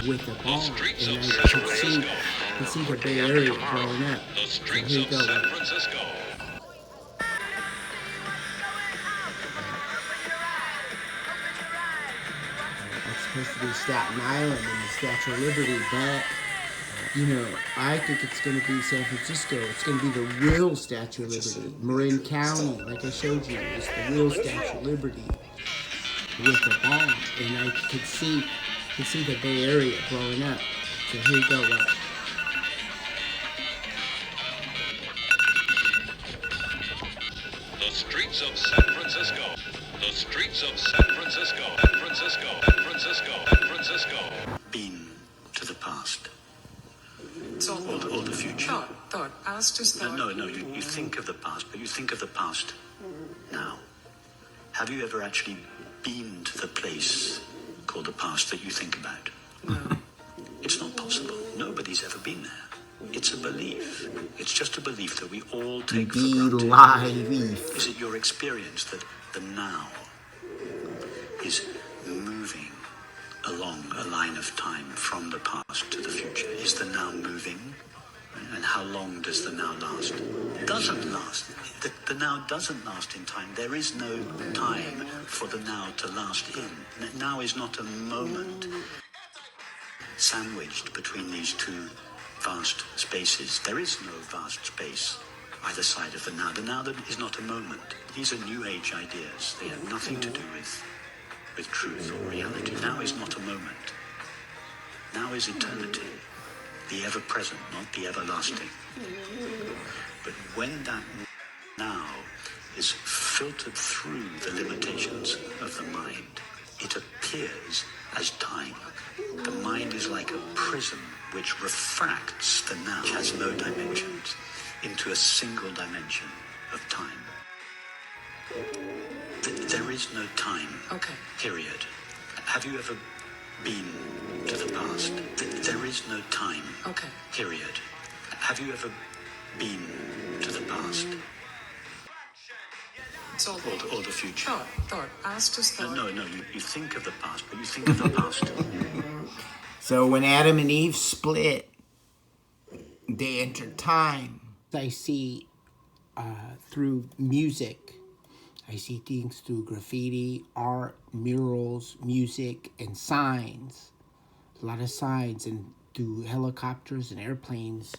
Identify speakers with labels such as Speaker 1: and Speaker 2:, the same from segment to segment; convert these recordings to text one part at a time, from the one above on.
Speaker 1: with a ball, and I could see the Bay Area growing up. So here you go. It's supposed to be Staten Island and the Statue of Liberty, but I think it's going to be San Francisco. It's going to be the real Statue of Liberty. Marin County, like I showed you, is the real Statue of Liberty with a ball, and I could see the Bay Area growing up. So here you go.
Speaker 2: The streets of San Francisco. The streets of San Francisco. San Francisco. San Francisco. San Francisco.
Speaker 3: Been to the past
Speaker 4: So
Speaker 3: or the future.
Speaker 4: thought. Past is thought.
Speaker 3: No, you think of the past, but you think of the past now. Have you ever actually been to the place called the past that you think about?
Speaker 4: No.
Speaker 3: It's not possible. Nobody's ever been there. It's a belief. It's just a belief that we all take for granted.
Speaker 1: Belief.
Speaker 3: Is it your experience that the now is moving along a line of time from the past to the future? Is the now moving? And how long does the now last? It doesn't last. The now doesn't last in time. There is no time for the now to last in. Now is not a moment sandwiched between these two vast spaces. There is no vast space either side of the now. The now is not a moment. These are new age ideas. They have nothing to do with truth or reality. Now is not a moment. Now is eternity. The ever-present, not the everlasting. But when that now is filtered through the limitations of the mind, it appears as time. The mind is like a prism which refracts the now, which has no dimensions, into a single dimension of time. There is no time, period. Have you ever been to the past? There is no time, period. Have you ever been to the past?
Speaker 4: So
Speaker 3: Or the future?
Speaker 4: thought. Past is thought.
Speaker 3: No, you think of the past, but you think of the past.
Speaker 1: So when Adam and Eve split, they entered time. I see through music. I see things through graffiti, art, murals, music, and signs. A lot of signs, and through helicopters and airplanes,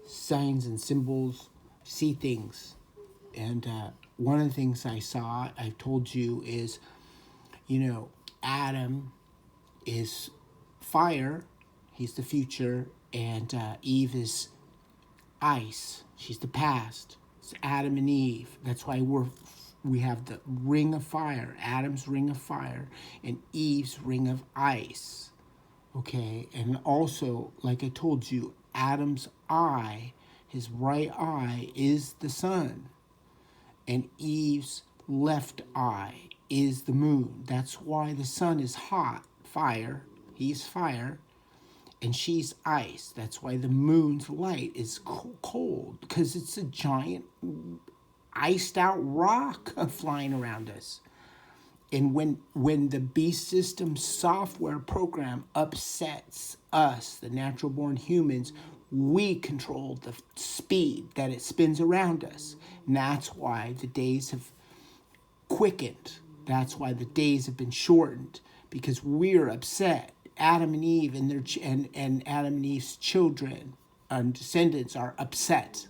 Speaker 1: signs and symbols, see things. And one of the things I saw, I've told you, is, Adam is fire, he's the future, and Eve is ice, she's the past. It's Adam and Eve. That's why we have the ring of fire, Adam's ring of fire, and Eve's ring of ice. Okay, and also, like I told you, Adam's eye, his right eye, is the sun, and Eve's left eye is the moon. That's why the sun is hot, fire, he's fire, and she's ice. That's why the moon's light is cold, because it's a giant iced out rock flying around us. And when the beast system software program upsets us, the natural born humans, we control the speed that it spins around us. And that's why the days have quickened. That's why the days have been shortened, because we're upset. Adam and Eve and and Adam and Eve's children and descendants are upset.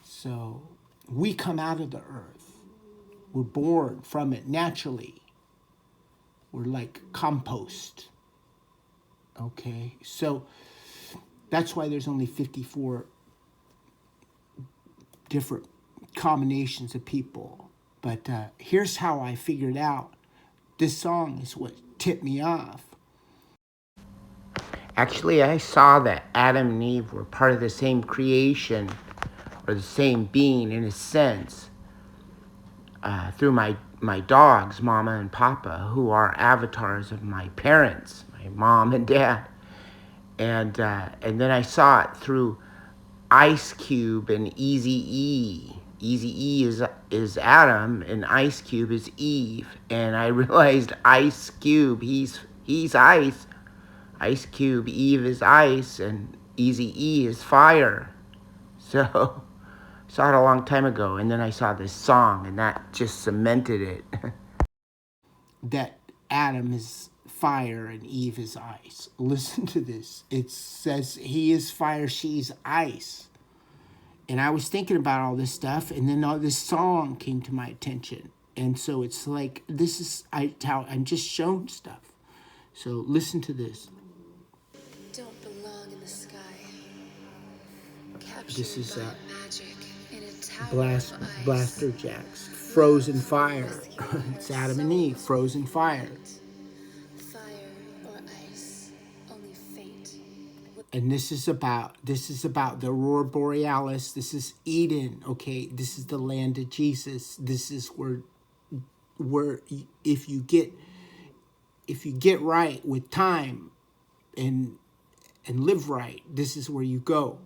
Speaker 1: So we come out of the earth. We're born from it naturally. We're like compost. Okay, so that's why there's only 54 different combinations of people. But here's how I figured out. This song is what tipped me off. Actually, I saw that Adam and Eve were part of the same creation, or the same being in a sense, through my dogs, Mama and Papa, who are avatars of my parents, my mom and dad. And then I saw it through Ice Cube and Eazy-E. Eazy-E is Adam, and Ice Cube is Eve. And I realized Ice Cube, he's ice. Ice Cube, Eve is ice, and Easy E is fire. So, saw it a long time ago, and then I saw this song, and that just cemented it. That Adam is fire and Eve is ice. Listen to this. It says he is fire, she's ice. And I was thinking about all this stuff, and then all this song came to my attention. And so it's like, this is how I'm just shown stuff. So listen to this.
Speaker 5: Don't belong in the sky.
Speaker 1: This is
Speaker 5: Captured by magic in a tower
Speaker 1: Blast,
Speaker 5: of ice.
Speaker 1: Blaster Jacks, Frozen Fire. It's Adam and Eve, Frozen Fire.
Speaker 5: Fire or ice, only fate.
Speaker 1: And this is about the Aurora Borealis. This is Eden, okay? This is the land of Jesus. This is where if you get right with time and live right, this is where you go.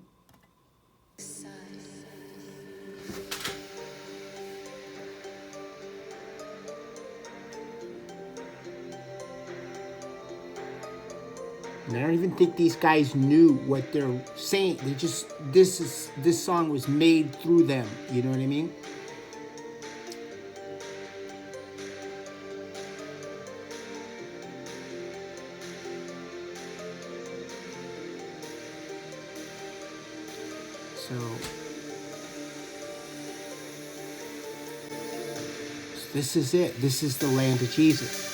Speaker 1: And I don't even think these guys knew what they're saying. They just, this song was made through them. You know what I mean? So this is it. This is the land of Jesus.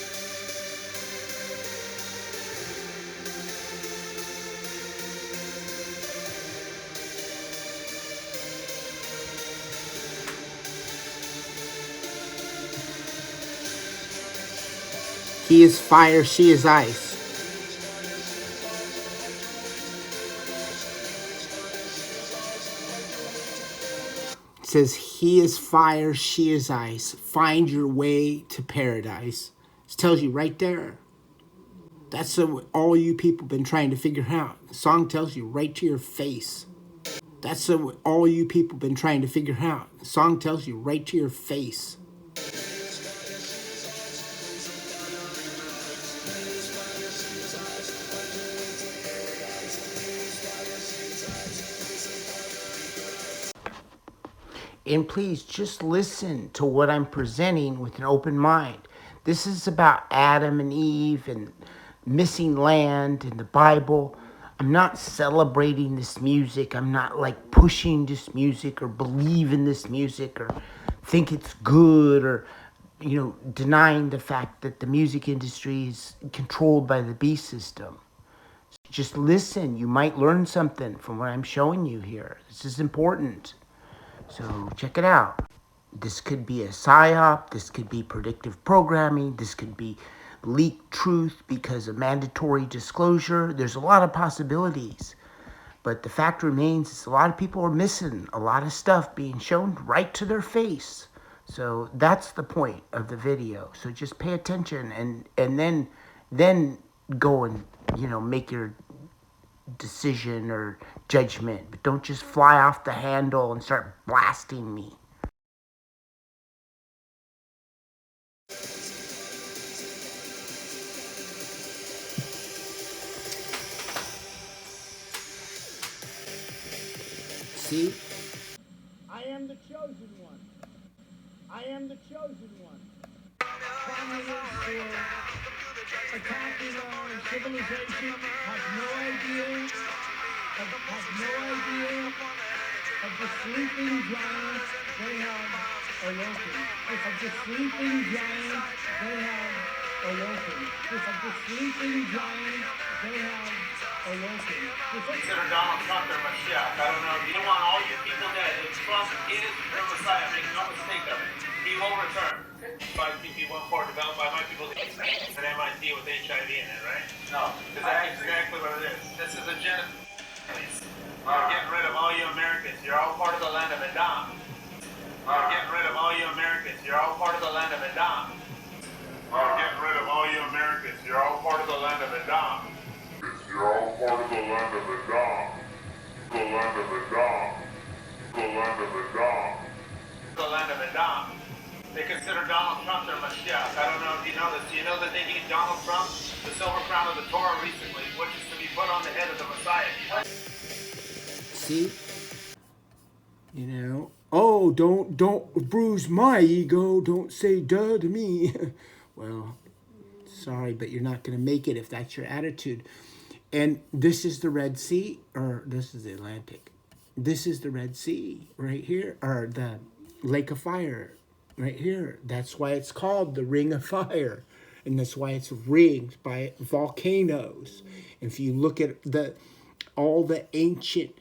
Speaker 1: He is fire, she is ice. It says, he is fire, she is ice. Find your way to paradise. It tells you right there. That's what all you people been trying to figure out. The song tells you right to your face. That's what all you people been trying to figure out. The song tells you right to your face. And please just listen to what I'm presenting with an open mind. This is about Adam and Eve and missing land in the Bible. I'm not celebrating this music. I'm not like pushing this music or believe in this music or think it's good or, denying the fact that the music industry is controlled by the beast system. Just listen. You might learn something from what I'm showing you here. This is important. So check it out. This could be a psyop. This could be predictive programming. This could be leaked truth because of mandatory disclosure. There's a lot of possibilities. But the fact remains is a lot of people are missing a lot of stuff being shown right to their face. So that's the point of the video. So just pay attention and then go and, make your decision or judgment, but don't just fly off the handle and start blasting me. See? I am the chosen one. I am the chosen one. Attacking our civilization has no idea of the sleeping giant they have awoken. Of the sleeping giant they have awoken. Of the sleeping giant they have awoken.
Speaker 6: Consider Donald Trump their Mashiach. I don't know. You don't want all your people dead. If Trump is your Messiah, make no mistake of it. He will return. 5PP14 developed by my people at MIT with HIV in it, right? No. That's exactly what it is. This is a genocide. We're getting rid of all you Americans. You're all part of the land of Edom. We're getting rid of all you Americans. You're all part of the land of Edom. We're getting rid of all you Americans. You're all part of the land of Edom. You're all part of the land of Edom. The land of Edom. The land of Edom. The land of Edom. They consider Donald Trump their Mashiach. I don't know if you know this. Do you know that they gave Donald Trump the silver crown of the Torah recently? Which
Speaker 1: See? Oh, don't bruise my ego. Don't say duh to me. Well, sorry, but you're not going to make it if that's your attitude. And this is the Red Sea, or this is the Atlantic. This is the Red Sea right here, or the Lake of Fire right here. That's why it's called the Ring of Fire. And that's why it's ringed by volcanoes. If you look at all the ancient,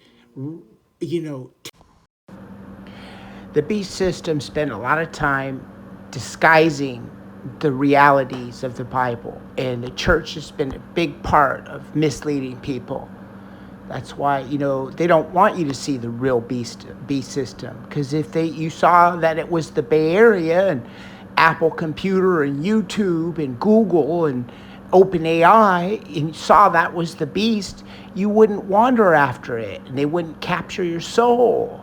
Speaker 1: the beast system spent a lot of time disguising the realities of the Bible, and the church has been a big part of misleading people. That's why, they don't want you to see the real beast system, because if you saw that it was the Bay Area and Apple Computer and YouTube and Google and OpenAI, and you saw that was the beast, you wouldn't wander after it, and they wouldn't capture your soul.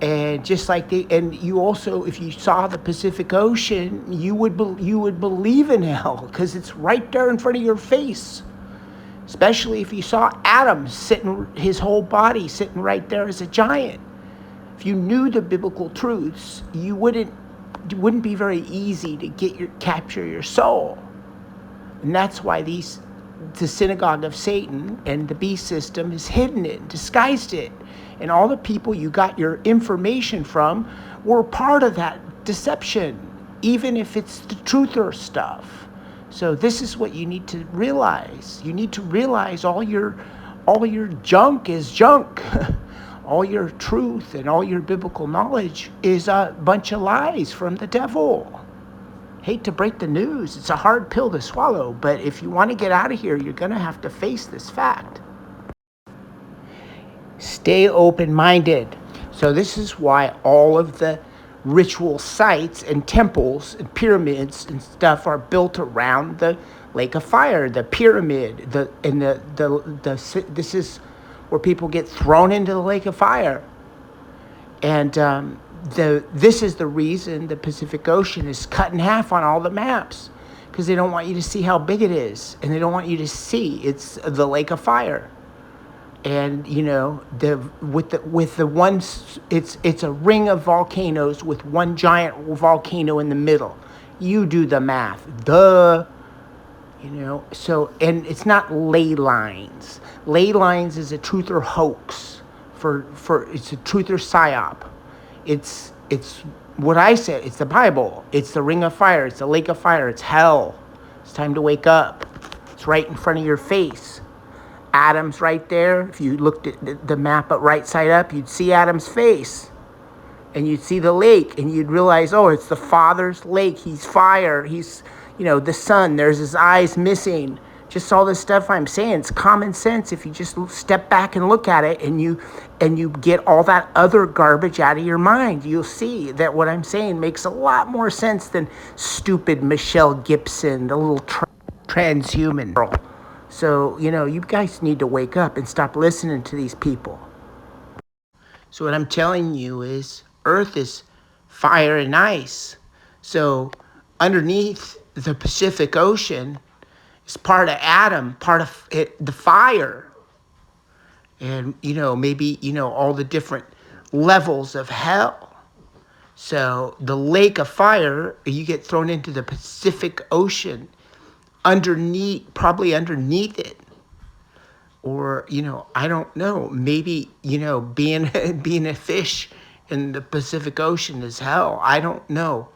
Speaker 1: And just like and you also, if you saw the Pacific Ocean, you would believe in hell, because it's right there in front of your face. Especially if you saw Adam his whole body sitting right there as a giant. If you knew the biblical truths, it wouldn't be very easy to capture your soul. And that's why the synagogue of Satan and the beast system has hidden it, disguised it. And all the people you got your information from were part of that deception, even if it's the truther stuff. So this is what you need to realize. You need to realize all your junk is junk. All your truth and all your biblical knowledge is a bunch of lies from the devil. Hate to break the news. It's a hard pill to swallow, but if you want to get out of here, you're going to have to face this fact. Stay open-minded. So this is why all of the ritual sites and temples and pyramids and stuff are built around the Lake of Fire, the pyramid, this is where people get thrown into the Lake of Fire. And this is the reason the Pacific Ocean is cut in half on all the maps, because they don't want you to see how big it is, and they don't want you to see it's the Lake of Fire. And with the ones, it's a ring of volcanoes with one giant volcano in the middle. You do the math, duh. So, and it's not ley lines. Ley lines is a truther hoax for it's a truther psyop. It's what I said. It's the Bible. It's the Ring of Fire. It's the Lake of Fire. It's hell. It's time to wake up. It's right in front of your face. Adam's right there. If you looked at the map right side up, you'd see Adam's face. And you'd see the lake, and you'd realize, oh, it's the Father's lake. He's fire. He's, the sun. There's his eyes missing. Just all this stuff I'm saying. It's common sense if you just step back and look at it, and you get all that other garbage out of your mind. You'll see that what I'm saying makes a lot more sense than stupid Michelle Gibson, the little transhuman girl. So, you guys need to wake up and stop listening to these people. So what I'm telling you is Earth is fire and ice. So underneath the Pacific Ocean is part of Adam, part of the fire. And, maybe, all the different levels of hell. So the Lake of Fire, you get thrown into the Pacific Ocean. Probably underneath it, or I don't know. Maybe being a fish in the Pacific Ocean is hell. I don't know,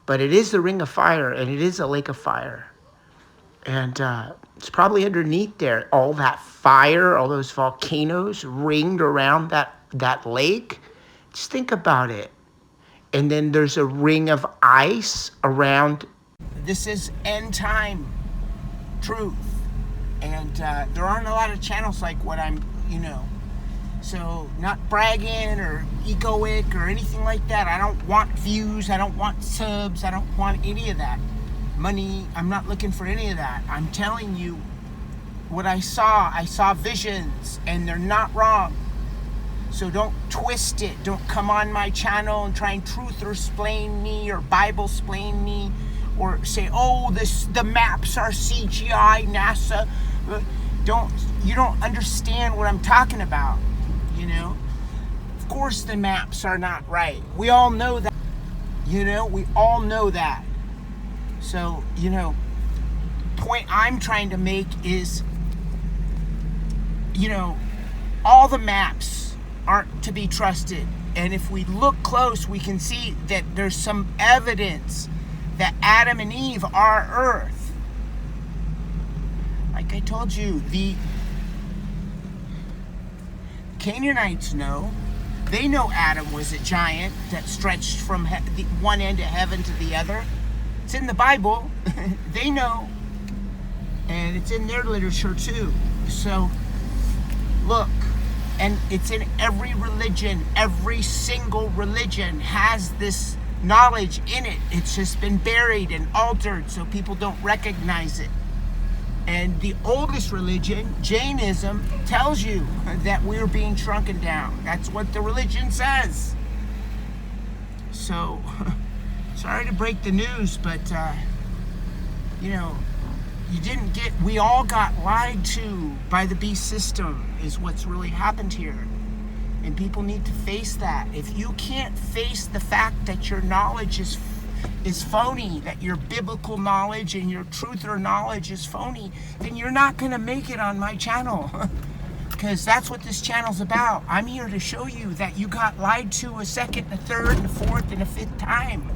Speaker 1: but it is the Ring of Fire, and it is a Lake of Fire, and it's probably underneath there. All that fire, all those volcanoes ringed around that lake. Just think about it. And then there's a ring of ice around. This is Endtime truth, and there aren't a lot of channels like what I'm so not bragging or egoic or anything like that. I don't want views, I don't want subs, I don't want any of that money. I'm not looking for any of that. I'm telling you what I saw visions, and they're not wrong. So don't twist it. Don't come on my channel and try and truth or explain me or Bible explain me, or say, oh, the maps are CGI, NASA. You don't understand what I'm talking about. you know. Of course the maps are not right. We all know that. You know, we all know that. So, you know, point I'm trying to make is, you know, all the maps aren't to be trusted. And if we look close, we can see that there's some evidence that Adam and Eve are Earth. Like I told you, the Canaanites know. They know Adam was a giant that stretched from the one end of heaven to the other. It's in the Bible. They know. And it's in their literature too. So, look. And it's in every religion. Every single religion has this knowledge in it. It's just been buried and altered so people don't recognize it. And the oldest religion, Jainism, tells you that we're being shrunken down. That's what the religion says. So, sorry to break the news, but, you know, we all got lied to by the beast system is what's really happened here. And people need to face that. If you can't face the fact that your knowledge is phony, that your biblical knowledge and your truther knowledge is phony, then you're not going to make it on my channel. Because that's what this channel's about. I'm here to show you that you got lied to a second, a third, and a fourth, and a fifth time.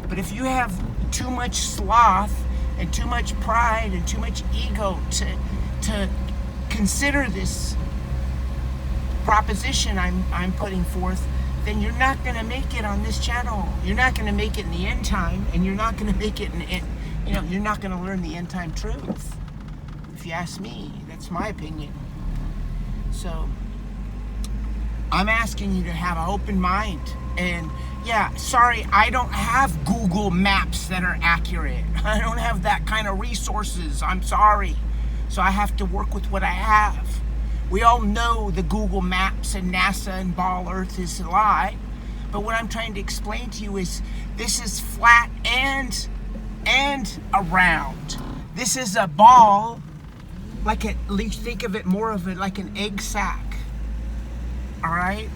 Speaker 1: But if you have too much sloth and too much pride and too much ego to consider this proposition I'm putting forth, then you're not going to make it on this channel. You're not going to make it in the end time, and you're not going to make it you're not going to learn the end time truth. If you ask me, that's my opinion. So, I'm asking you to have an open mind. And yeah, sorry, I don't have Google Maps that are accurate. I don't have that kind of resources. I'm sorry. So I have to work with what I have. We all know the Google Maps and NASA and Ball Earth is a lie. But what I'm trying to explain to you is this is flat and around. This is a ball, like at least think of it more of it like an egg sac. All right?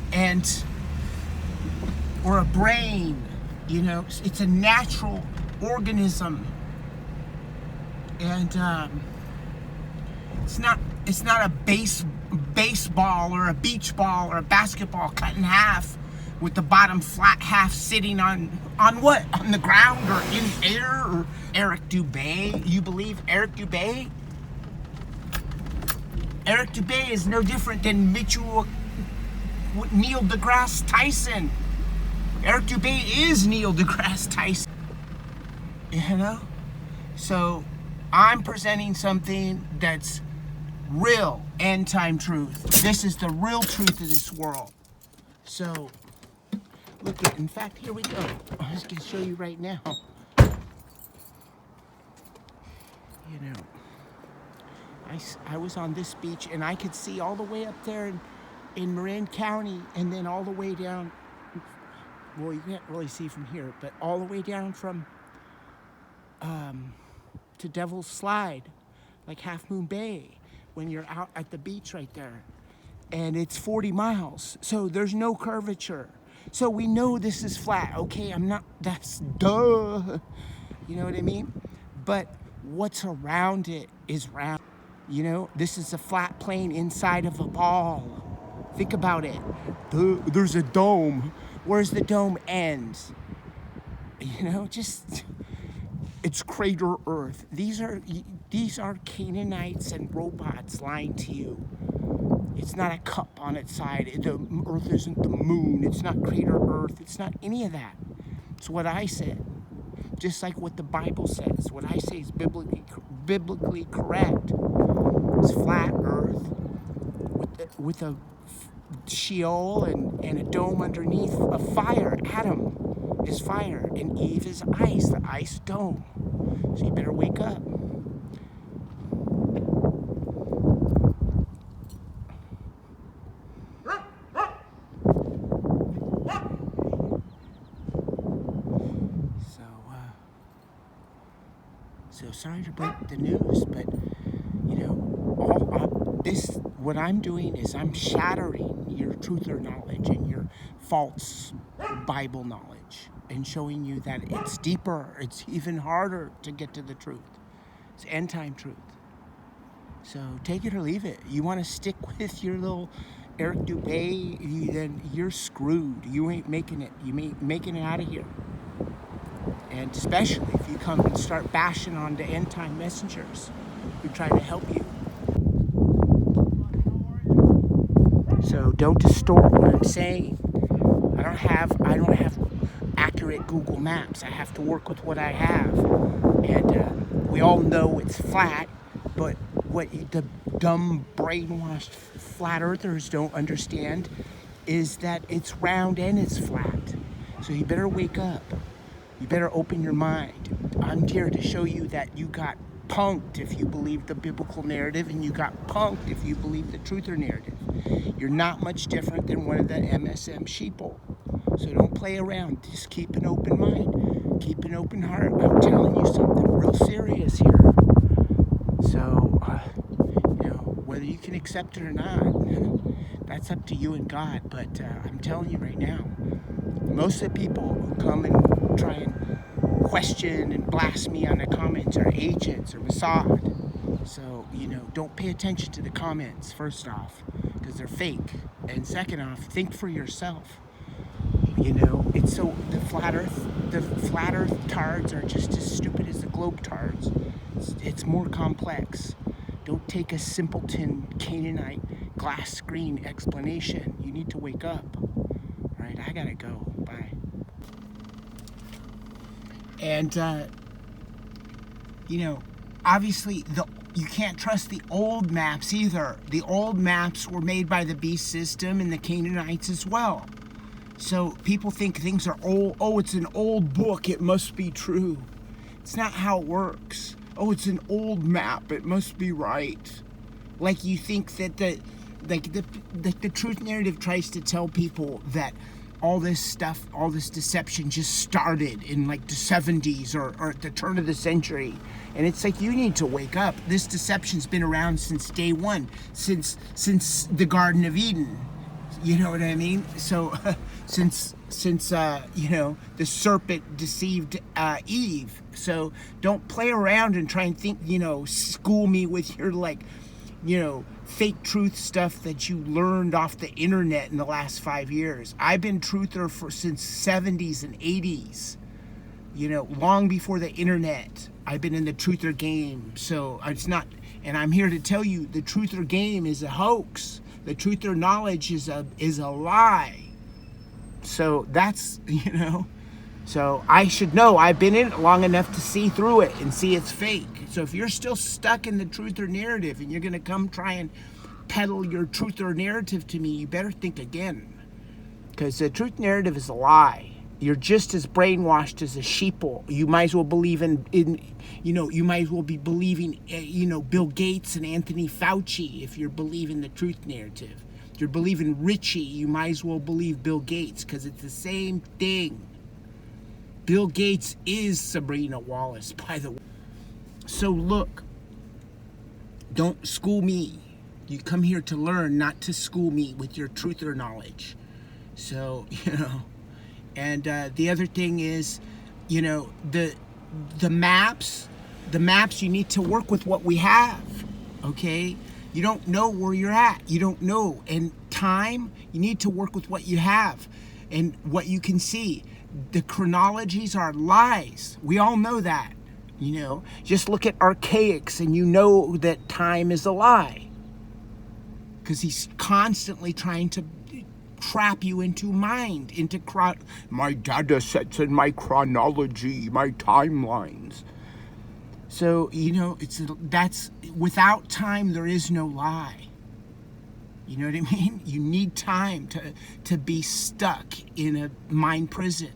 Speaker 1: Or a brain, you know, it's a natural organism. And it's not a baseball or a beach ball or a basketball cut in half with the bottom flat half sitting on what? On the ground or in air? Or Eric Dubay? You believe Eric Dubay? Eric Dubay is no different than Neil deGrasse Tyson. Eric Dubay is Neil deGrasse Tyson. You know? So, I'm presenting something that's real end time truth. This is the real truth of this world. So, look at, in fact, here we go. I'm just going to show you right now. You know, I was on this beach and I could see all the way up there in Marin County and then all the way down. Well, you can't really see from here, but all the way down from to Devil's Slide, like Half Moon Bay, when you're out at the beach right there. And it's 40 miles, so there's no curvature. So we know this is flat. Okay, that's duh. You know what I mean? But what's around it is round. You know, this is a flat plane inside of a ball. Think about it. There's a dome. Where's the dome end? You know, it's crater Earth. These are Canaanites and robots lying to you. It's not a cup on its side. The Earth isn't the moon. It's not crater Earth. It's not any of that. It's what I said. Just like what the Bible says. What I say is biblically correct. It's flat Earth with a Sheol and a dome underneath of fire. Adam is fire and Eve is ice, the ice dome. So you better wake up. So sorry to break the news, but you know, what I'm doing is I'm shattering your truther knowledge and your false Bible knowledge and showing you that it's deeper, it's even harder to get to the truth. It's end time truth. So take it or leave it. You want to stick with your little Eric Dubé, then you're screwed. You ain't making it. You ain't making it out of here. And especially if you come and start bashing on the end time messengers who try to help you. So don't distort what I'm saying. I don't have accurate Google Maps. I have to work with what I have. And we all know it's flat, but what the dumb, brainwashed flat earthers don't understand is that it's round and it's flat. So you better wake up. You better open your mind. I'm here to show you that you got punked if you believe the biblical narrative, and you got punked if you believe the truther narrative. You're not much different than one of the MSM sheeple. So don't play around. Just keep an open mind. Keep an open heart. I'm telling you something real serious here. So, whether you can accept it or not, that's up to you and God. But I'm telling you right now, most of the people who come and try and question and blast me on the comments are agents or Mossad. So, don't pay attention to the comments, first off, because they're fake. And second off, think for yourself. It's so the flat earth tards are just as stupid as the globe tards. It's more complex. Don't take a simpleton Canaanite glass screen explanation. You need to wake up. All right, I gotta go. Bye. And obviously you can't trust the old maps either. The old maps were made by the beast system and the Canaanites as well. So people think things are old. Oh, it's an old book. It must be true. It's not how it works. Oh, it's an old map. It must be right. Like you think that the truth narrative tries to tell people that all this stuff, all this deception just started in like the 70s or at the turn of the century. And it's like, you need to wake up. This deception's been around since day one, since the Garden of Eden. You know what I mean? So since the serpent deceived Eve. So don't play around and try and think, school me with your fake truth stuff that you learned off the internet in the last 5 years. I've been truther since 70s and 80s. Long before the internet. I've been in the truther game. So it's not, and I'm here to tell you the truther game is a hoax. The truther knowledge is a lie. So that's, so I should know. I've been in it long enough to see through it and see it's fake. So if you're still stuck in the truther narrative and you're going to come try and peddle your truther narrative to me, you better think again. Because the truth narrative is a lie. You're just as brainwashed as a sheeple. You might as well believe you might as well be believing, Bill Gates and Anthony Fauci if you're believing the truth narrative. If you're believing Richie, you might as well believe Bill Gates because it's the same thing. Bill Gates is Sabrina Wallace, by the way. So look, don't school me. You come here to learn, not to school me with your truther knowledge. So, and the other thing is, the maps, you need to work with what we have, okay? You don't know where you're at. You don't know. And time, you need to work with what you have and what you can see. The chronologies are lies. We all know that, Just look at Archaics and you know that time is a lie. Because he's constantly trying to trap you into mind, into my data sets and my chronology, my timelines. So, that's without time, there is no lie. You know what I mean? You need time to be stuck in a mind prison.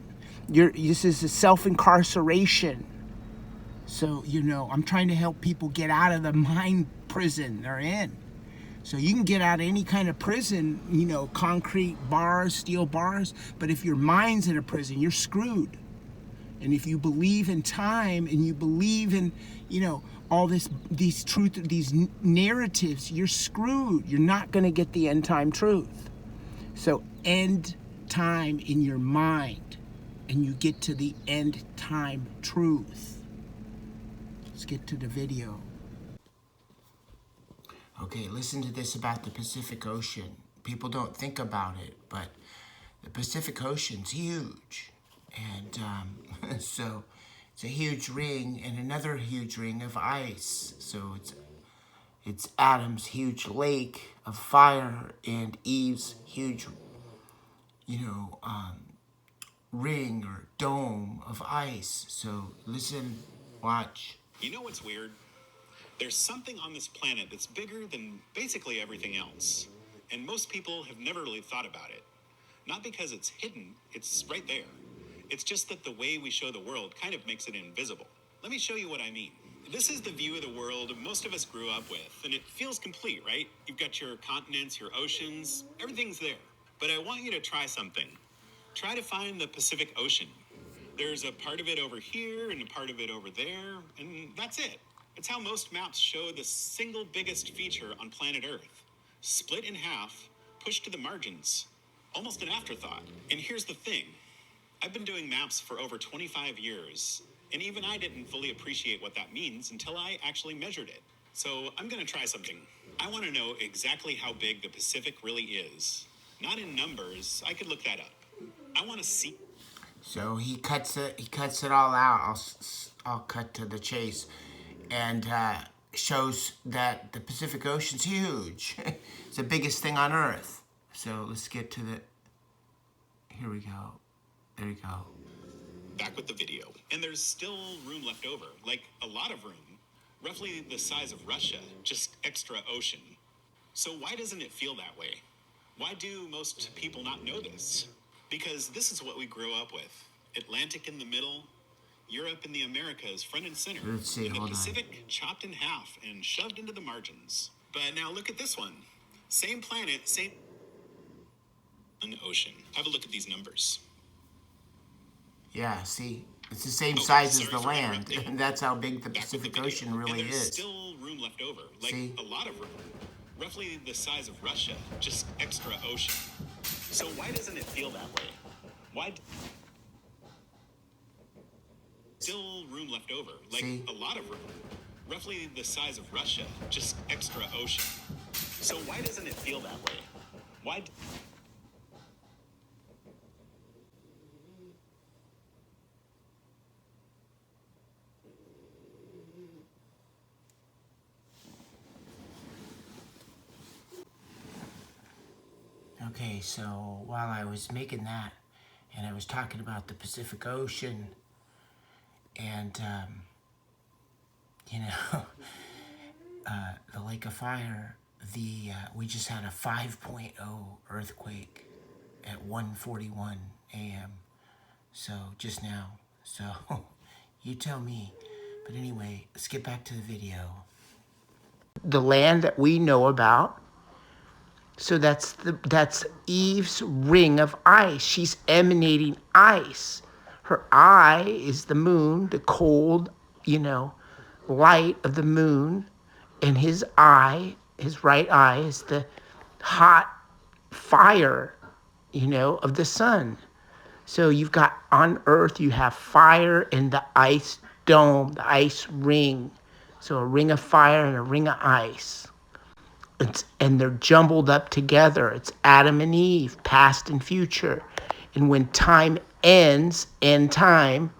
Speaker 1: This is a self-incarceration. So, I'm trying to help people get out of the mind prison they're in. So you can get out of any kind of prison, concrete bars, steel bars, but if your mind's in a prison, you're screwed. And if you believe in time and you believe in, all these narratives, you're screwed. You're not going to get the end time truth. So end time in your mind, and you get to the end time truth. Let's get to the video. Okay, listen to this about the Pacific Ocean. People don't think about it, but the Pacific Ocean's huge. And so it's a huge ring and another huge ring of ice. So it's Adam's huge lake of fire and Eve's huge, ring or dome of ice. So listen, watch.
Speaker 7: You know what's weird? There's something on this planet that's bigger than basically everything else. And most people have never really thought about it. Not because it's hidden, it's right there. It's just that the way we show the world kind of makes it invisible. Let me show you what I mean. This is the view of the world most of us grew up with, and it feels complete, right? You've got your continents, your oceans, everything's there. But I want you to try something. Try to find the Pacific Ocean. There's a part of it over here and a part of it over there, and that's it. It's how most maps show the single biggest feature on planet Earth. Split in half, pushed to the margins. Almost an afterthought. And here's the thing. I've been doing maps for over 25 years, and even I didn't fully appreciate what that means until I actually measured it. So I'm going to try something. I want to know exactly how big the Pacific really is. Not in numbers. I could look that up. I want to see.
Speaker 1: So he cuts it all out. I'll cut to the chase, and shows that the Pacific Ocean's huge. It's the biggest thing on Earth. So let's get to the. Here we go. There you go.
Speaker 7: Back with the video. And there's still room left over, like a lot of room. Roughly the size of Russia, just extra ocean. So why doesn't it feel that way? Why do most people not know this? Because this is what we grew up with. Atlantic in the middle, Europe and the Americas front and center.
Speaker 1: Let's see,
Speaker 7: and the
Speaker 1: hold on.
Speaker 7: Pacific chopped in half and shoved into the margins. But now look at this one. Same planet, same ocean. Have a look at these numbers.
Speaker 1: Yeah, see, it's the same size as
Speaker 7: sorry
Speaker 1: the
Speaker 7: for
Speaker 1: land,
Speaker 7: interrupting.
Speaker 1: and that's how big the
Speaker 7: Back with the
Speaker 1: Pacific
Speaker 7: video.
Speaker 1: Ocean really
Speaker 7: and there's
Speaker 1: is.
Speaker 7: still room left over, like
Speaker 1: See?
Speaker 7: a lot of room. Roughly the size of Russia, just extra ocean. So why doesn't it feel that way? Why? Still room left over, like
Speaker 1: See?
Speaker 7: a lot of room. Roughly the size of Russia, just extra ocean. So why doesn't it feel that way? Why?
Speaker 1: Okay, so while I was making that, and I was talking about the Pacific Ocean, and, the Lake of Fire, we just had a 5.0 earthquake at 1:41 a.m. So, just now. So, you tell me. But anyway, let's get back to the video. The land that we know about. So that's Eve's ring of ice. She's emanating ice. Her eye is the moon, the cold, light of the moon. And his eye, his right eye, is the hot fire, of the sun. So you've got on Earth, you have fire and the ice dome, the ice ring. So a ring of fire and a ring of ice. And they're jumbled up together. It's Adam and Eve, past and future. And when time ends, end time,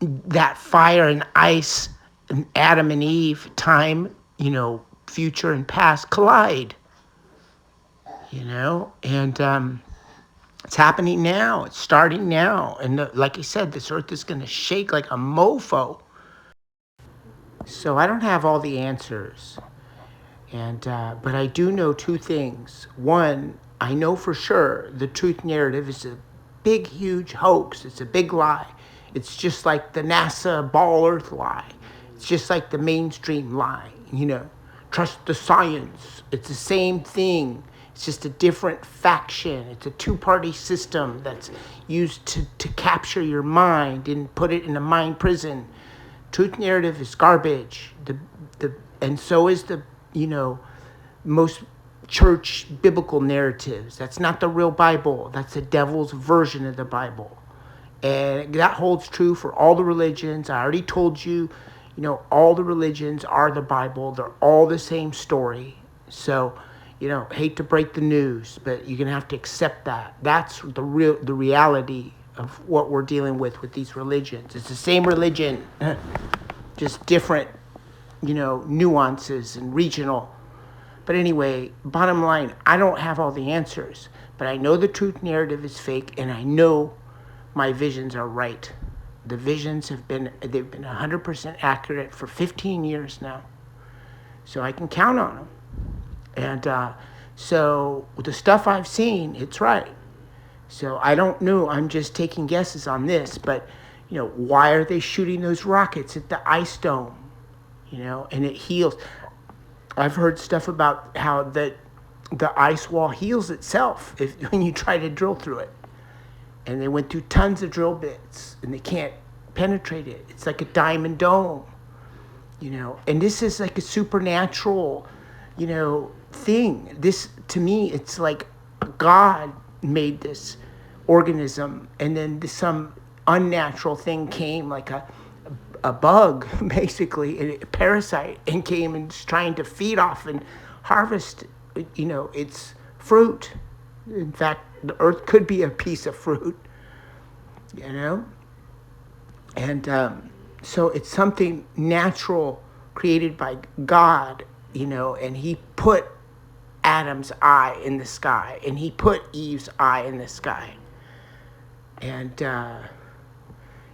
Speaker 1: that fire and ice and Adam and Eve, time, future and past collide. And it's happening now. It's starting now. And like I said, this earth is going to shake like a mofo. So I don't have all the answers. But I do know two things. One, I know for sure the truth narrative is a big, huge hoax. It's a big lie. It's just like the NASA ball Earth lie. It's just like the mainstream lie, Trust the science. It's the same thing. It's just a different faction. It's a two-party system that's used to capture your mind and put it in a mind prison. Truth narrative is garbage. And so is the, most church biblical narratives. That's not the real Bible. That's the devil's version of the Bible. And that holds true for all the religions. I already told you, all the religions are the Bible. They're all the same story. So, hate to break the news, but you're going to have to accept that. That's the reality of what we're dealing with these religions. It's the same religion, just different, nuances and regional. But anyway, bottom line, I don't have all the answers, but I know the truth narrative is fake, and I know my visions are right. The visions they've been 100% accurate for 15 years now. So I can count on them. And so the stuff I've seen, it's right. So I don't know. I'm just taking guesses on this. But, why are they shooting those rockets at the ice dome? And it heals. I've heard stuff about how the ice wall heals itself when you try to drill through it. And they went through tons of drill bits, and they can't penetrate it. It's like a diamond dome, And this is like a supernatural, thing. This, to me, it's like God made this organism, and then some unnatural thing came, like a bug, basically, a parasite, and came and is trying to feed off and harvest, its fruit. In fact, the earth could be a piece of fruit, And so it's something natural created by God, and he put Adam's eye in the sky, and he put Eve's eye in the sky, and,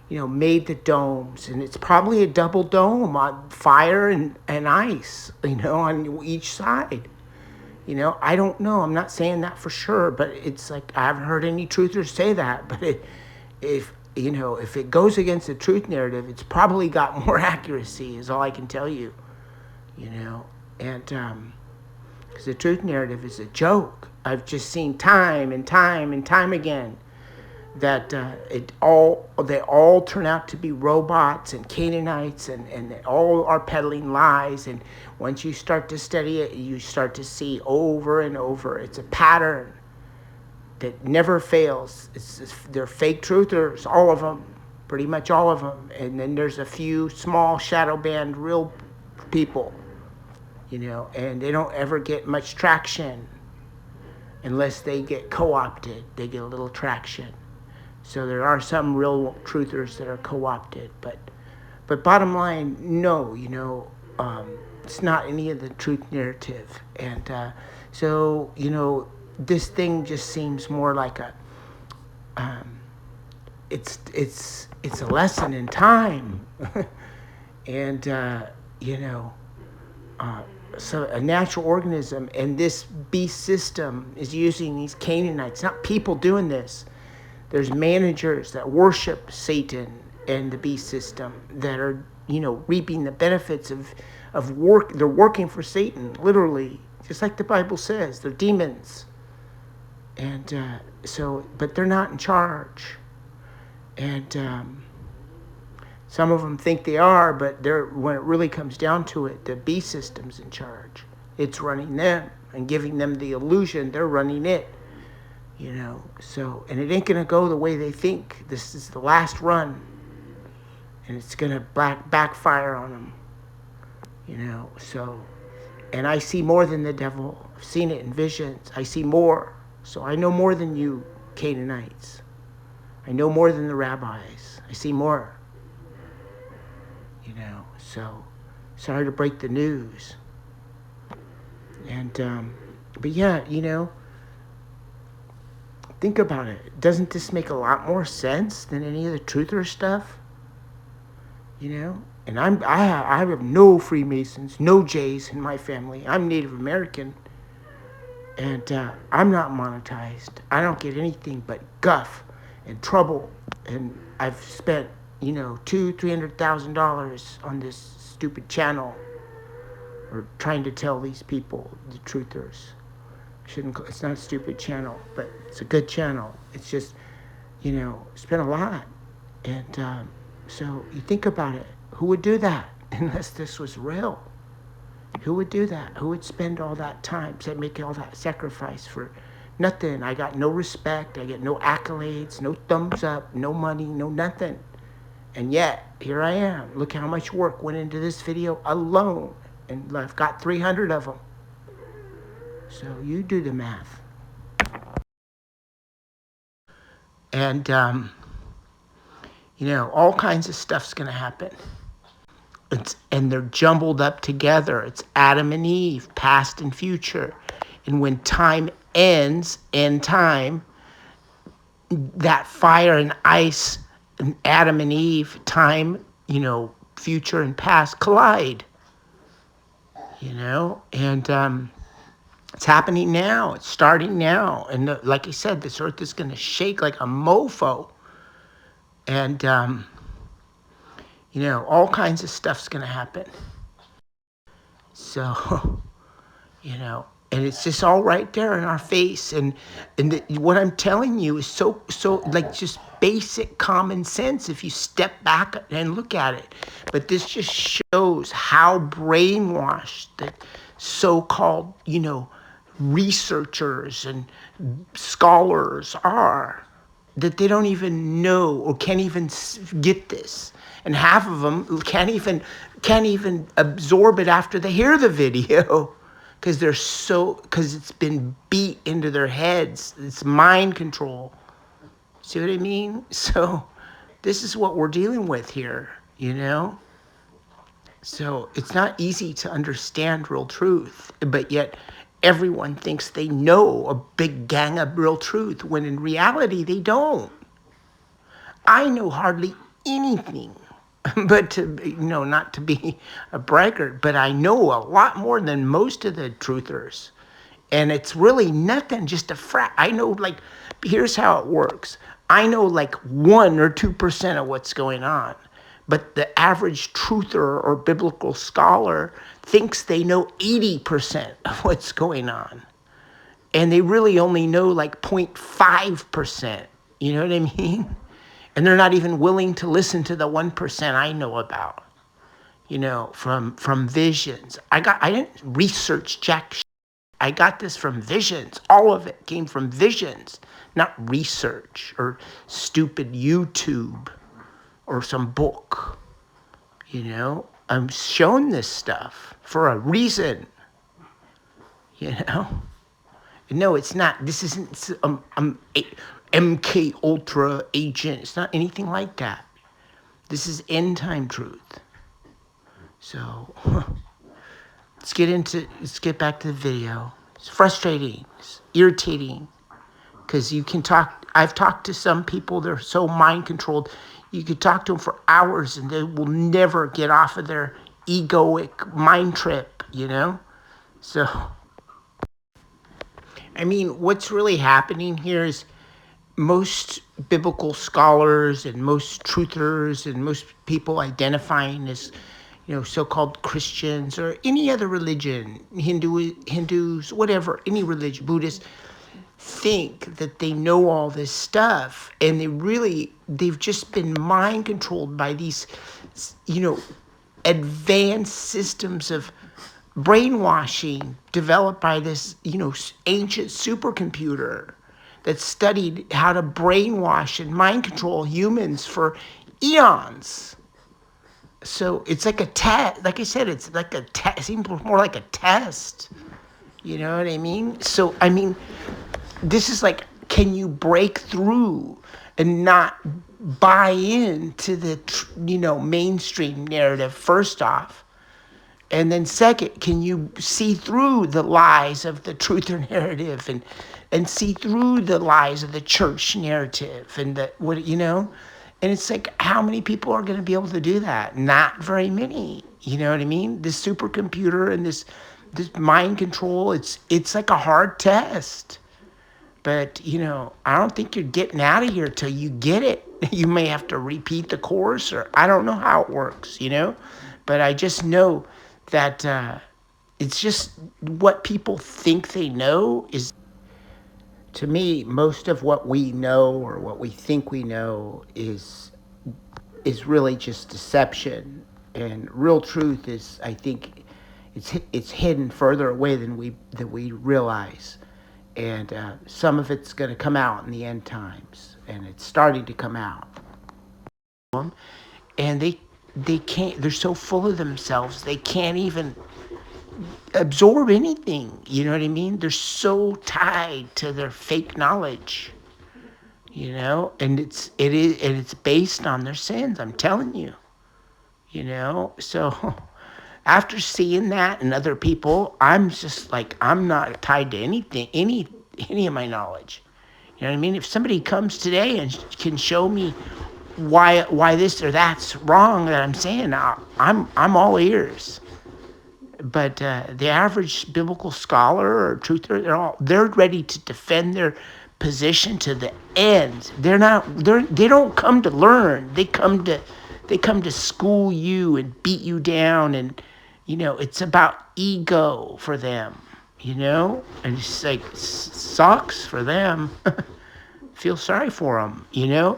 Speaker 1: made the domes. And it's probably a double dome on fire and ice, on each side. I don't know. I'm not saying that for sure, but it's like I haven't heard any truthers say that. But if it goes against the truth narrative, it's probably got more accuracy, is all I can tell you. And because the truth narrative is a joke. I've just seen time and time and time again that they all turn out to be robots and Canaanites, and they all are peddling lies. And once you start to study it, you start to see over and over. It's a pattern that never fails. They're fake truthers, all of them, pretty much all of them. And then there's a few small shadow band real people, and they don't ever get much traction unless they get co-opted. They get a little traction. So there are some real truthers that are co-opted, but bottom line, no, it's not any of the truth narrative. And so, this thing just seems more like it's a lesson in time. And, so a natural organism, and this beast system is using these Canaanites, not people doing this. There's managers that worship Satan and the beast system that are, reaping the benefits of work. They're working for Satan, literally, just like the Bible says. They're demons. And but they're not in charge. And some of them think they are, but when it really comes down to it, the beast system's in charge. It's running them and giving them the illusion they're running it. So, and it ain't going to go the way they think. This is the last run, and it's going to backfire on them, so, and I see more than the devil. I've seen it in visions. I see more. So I know more than you Canaanites. I know more than the rabbis. I see more, so sorry to break the news. And, but yeah, think about it. Doesn't this make a lot more sense than any of the truther stuff? And I have no Freemasons, no Jays in my family. I'm Native American, and I'm not monetized. I don't get anything but guff and trouble. And I've spent, $200,000-$300,000 on this stupid channel, or trying to tell these people, the truthers. shouldn't. It's not a stupid channel, but it's a good channel. It's just, it's been a lot, and so you think about it. Who would do that unless this was real? Who would do that? Who would spend all that time, make all that sacrifice for nothing? I got no respect. I get no accolades, no thumbs up, no money, no nothing. And yet, here I am. Look how much work went into this video alone. And I've got 300 of them. So you do the math. And, all kinds of stuff's going to happen. And they're jumbled up together. It's Adam and Eve, past and future. And when time ends, end time, that fire and ice and Adam and Eve, time, future and past collide. And it's happening now. It's starting now. And like I said, this earth is going to shake like a mofo. And, all kinds of stuff's going to happen. So, and it's just all right there in our face. And what I'm telling you is so like just basic common sense if you step back and look at it. But this just shows how brainwashed the so-called, researchers and scholars are, that they don't even know or can't even get this. And half of them can't even absorb it after they hear the video. Because it's been beat into their heads. It's mind control. See what I mean? So this is what we're dealing with here, So it's not easy to understand real truth, but yet everyone thinks they know a big gang of real truth, when in reality they don't. I know hardly anything. But not to be a braggart, but I know a lot more than most of the truthers. And it's really nothing, just I know, here's how it works. I know 1 or 2% of what's going on. But the average truther or biblical scholar thinks they know 80% of what's going on. And they really only know 0.5%. You know what I mean? And they're not even willing to listen to the 1% I know about, from visions. I didn't research jack shit. I got this from visions. All of it came from visions, not research or stupid YouTube or some book. I'm shown this stuff for a reason, No, it's not. This isn't MK Ultra agent. It's not anything like that. This is end time truth. So let's get back to the video. It's frustrating, it's irritating, because I've talked to some people, they're so mind controlled. You could talk to them for hours and they will never get off of their egoic mind trip, So what's really happening here is most biblical scholars and most truthers and most people identifying as, so-called Christians or any other religion, Hindus, whatever, any religion, Buddhists, think that they know all this stuff. And they've just been mind controlled by these, advanced systems of brainwashing developed by this, ancient supercomputer that studied how to brainwash and mind control humans for eons. So it's like a test. Like I said, it's like a test. It seems more like a test. You know what I mean? So, this is can you break through and not buy into the, mainstream narrative, first off? And then second, can you see through the lies of the truther narrative and see through the lies of the church narrative and And it's how many people are going to be able to do that? Not very many. You know what I mean? This supercomputer and this mind control, it's like a hard test. But, I don't think you're getting out of here till you get it. You may have to repeat the course, or I don't know how it works, But I just know that it's just what people think they know is to me, most of what we know or what we think we know is really just deception, and real truth is, I think, it's hidden further away than we realize, and some of it's going to come out in the end times, and it's starting to come out. And they can't. They're so full of themselves, they can't even absorb anything. You know what I mean? They're so tied to their fake knowledge. And it's based on their sins. I'm telling you. So after seeing that and other people, I'm just like, I'm not tied to anything, any of my knowledge. You know what I mean? If somebody comes today and can show me why this or that's wrong that I'm saying, I'm all ears. But the average biblical scholar or truther, they're ready to defend their position to the end. They don't come to learn. They come to school you and beat you down, and it's about ego for them. And it's like sucks for them. Feel sorry for them.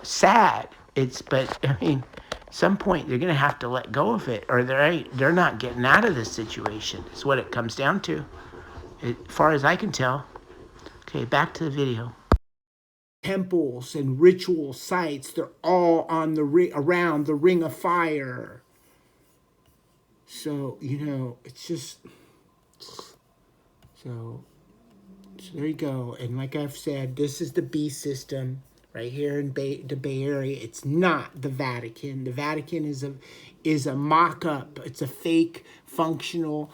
Speaker 1: Sad. But I mean, some point they're gonna have to let go of it, or they're not getting out of this situation. Is what it comes down to, as far as I can tell. Okay, back to the video. Temples and ritual sites, they're all on around the ring of fire. So it's just so there you go. And like I've said, this is the beast system right here in the Bay Area. It's not the Vatican. The Vatican is a mock-up. It's a fake functional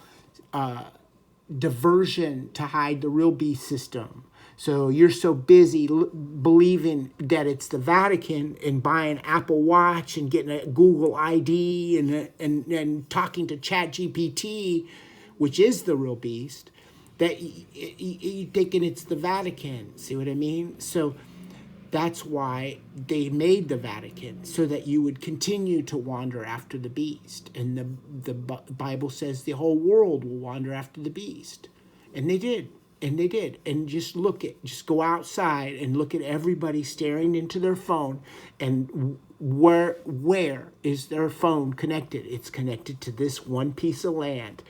Speaker 1: diversion to hide the real beast system. So you're so busy believing that it's the Vatican and buying Apple Watch and getting a Google ID and talking to ChatGPT, which is the real beast, that you're thinking it's the Vatican. See what I mean? So that's why they made the Vatican, so that you would continue to wander after the beast. And the Bible says the whole world will wander after the beast. And they did. And just go outside and look at everybody staring into their phone. And where is their phone connected? It's connected to this one piece of land.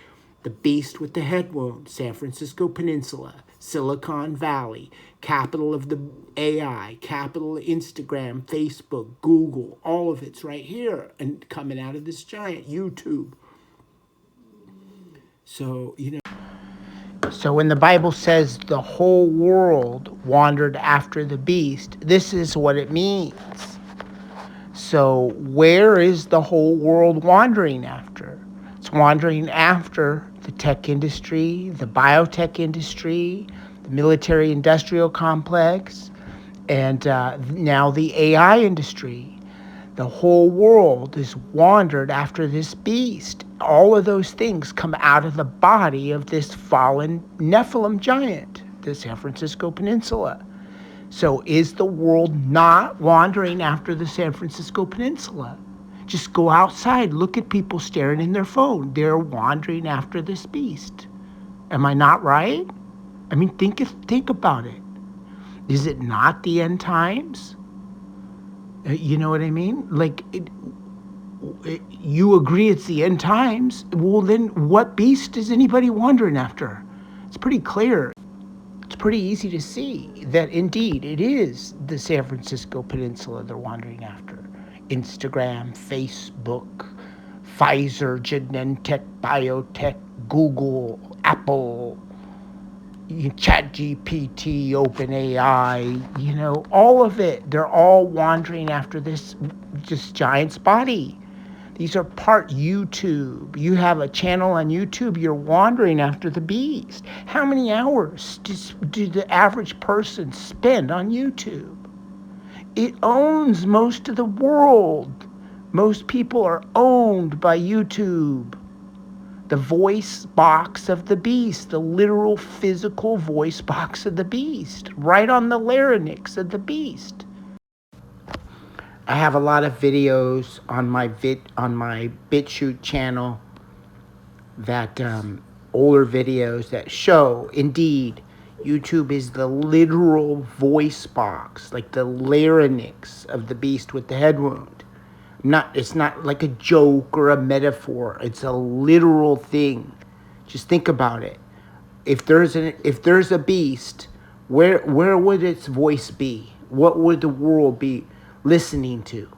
Speaker 1: The beast with the head wound, San Francisco Peninsula, Silicon Valley, capital of the AI, capital of Instagram, Facebook, Google, all of it's right here and coming out of this giant YouTube. So, So when the Bible says the whole world wandered after the beast, this is what it means. So where is the whole world wandering after? It's wandering after the tech industry, the biotech industry, the military-industrial complex, and now the AI industry. The whole world is wandered after this beast. All of those things come out of the body of this fallen Nephilim giant, the San Francisco Peninsula. So is the world not wandering after the San Francisco Peninsula? Just go outside, look at people staring in their phone. They're wandering after this beast. Am I not right? I mean, think about it. Is it not the end times? You know what I mean? Like, you agree it's the end times. Well, then what beast is anybody wandering after? It's pretty clear. It's pretty easy to see that indeed it is the San Francisco Peninsula they're wandering after. Instagram, Facebook, Pfizer, Genentech, Biotech, Google, Apple, ChatGPT, OpenAI, all of it. They're all wandering after this giant's body. These are part YouTube. You have a channel on YouTube, you're wandering after the beast. How many hours do the average person spend on YouTube? It owns most of the world. Most people are owned by YouTube. The voice box of the beast, the literal physical voice box of the beast, right on the larynx of the beast. I have a lot of videos on my BitChute channel that older videos that show indeed YouTube is the literal voice box, like the larynx of the beast with the head wound. It's not like a joke or a metaphor. It's a literal thing. Just think about it. If there's a beast, where would its voice be? What would the world be listening to?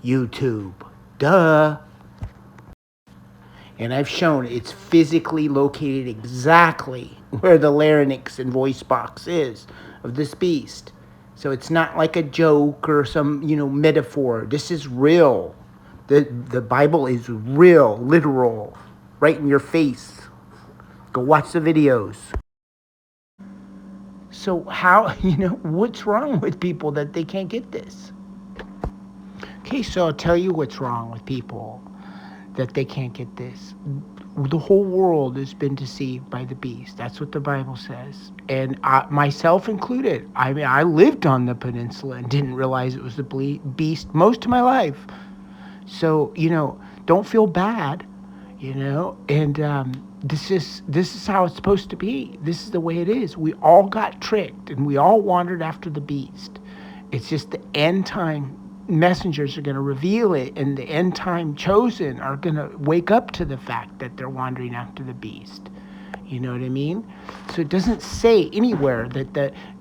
Speaker 1: YouTube. Duh. And I've shown it's physically located exactly where the larynx and voice box is of this beast. So it's not like a joke or some, metaphor. This is real. The Bible is real, literal, right in your face. Go watch the videos. So how, what's wrong with people that they can't get this? Okay, so I'll tell you what's wrong with people that they can't get this. The whole world has been deceived by the beast. That's what the Bible says. And myself included. I mean, I lived on the peninsula and didn't realize it was the beast most of my life. So, don't feel bad, and this is how it's supposed to be. This is the way it is. We all got tricked and we all wandered after the beast. It's just the end time messengers are going to reveal it, and the end time chosen are going to wake up to the fact that they're wandering after the beast. You know what I mean? So it doesn't say anywhere that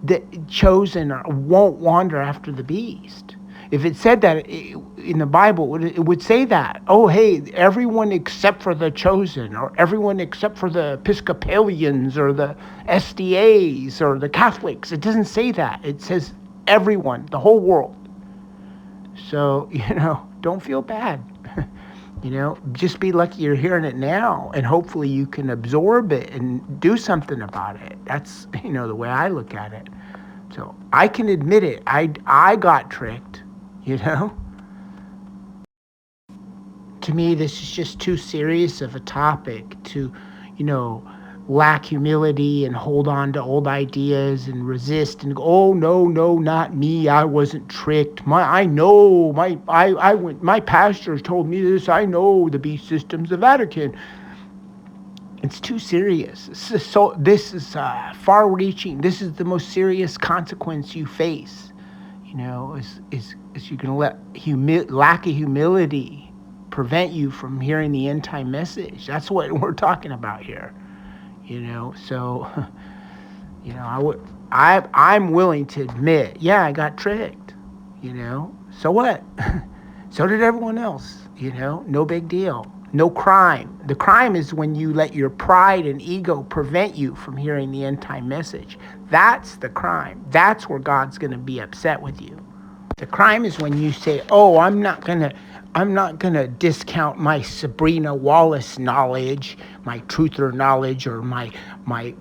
Speaker 1: the chosen won't wander after the beast. If it said that in the Bible, it would say that. Oh, hey, everyone except for the chosen, or everyone except for the Episcopalians, or the SDAs, or the Catholics. It doesn't say that. It says everyone, the whole world. So, don't feel bad. Just be lucky you're hearing it now, and hopefully you can absorb it and do something about it. That's, the way I look at it. So I can admit it. I got tricked, To me, this is just too serious of a topic to, lack humility and hold on to old ideas and resist and go, oh, no, not me. I wasn't tricked. My pastor told me this. I know the beast system's the Vatican. It's too serious. This is far-reaching. This is the most serious consequence you face. Is you're going to let lack of humility prevent you from hearing the end time message. That's what we're talking about here. So, I'm willing to admit, yeah, I got tricked, so what? So did everyone else, no big deal. No crime. The crime is when you let your pride and ego prevent you from hearing the end time message. That's the crime. That's where God's going to be upset with you. The crime is when you say, oh, I'm not gonna discount my Sabrina Wallace knowledge, my truther knowledge, or my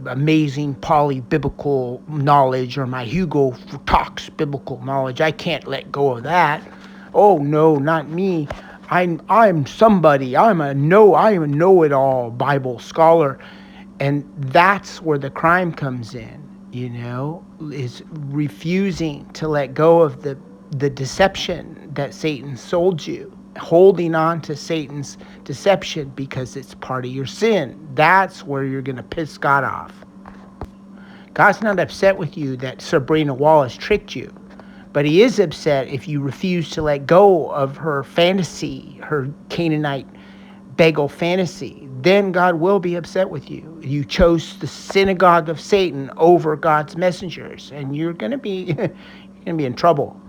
Speaker 1: amazing polybiblical knowledge, or my Hugo Talks biblical knowledge. I can't let go of that. Oh no, not me. I'm somebody. I am a know-it-all Bible scholar, and that's where the crime comes in. Is refusing to let go of the deception that Satan sold you, holding on to Satan's deception because it's part of your sin. That's where you're going to piss God off. God's not upset with you that Sabrina Wallace tricked you, but he is upset if you refuse to let go of her fantasy, her Canaanite bagel fantasy. Then God will be upset with you. You chose the synagogue of Satan over God's messengers, and you're going to be in trouble.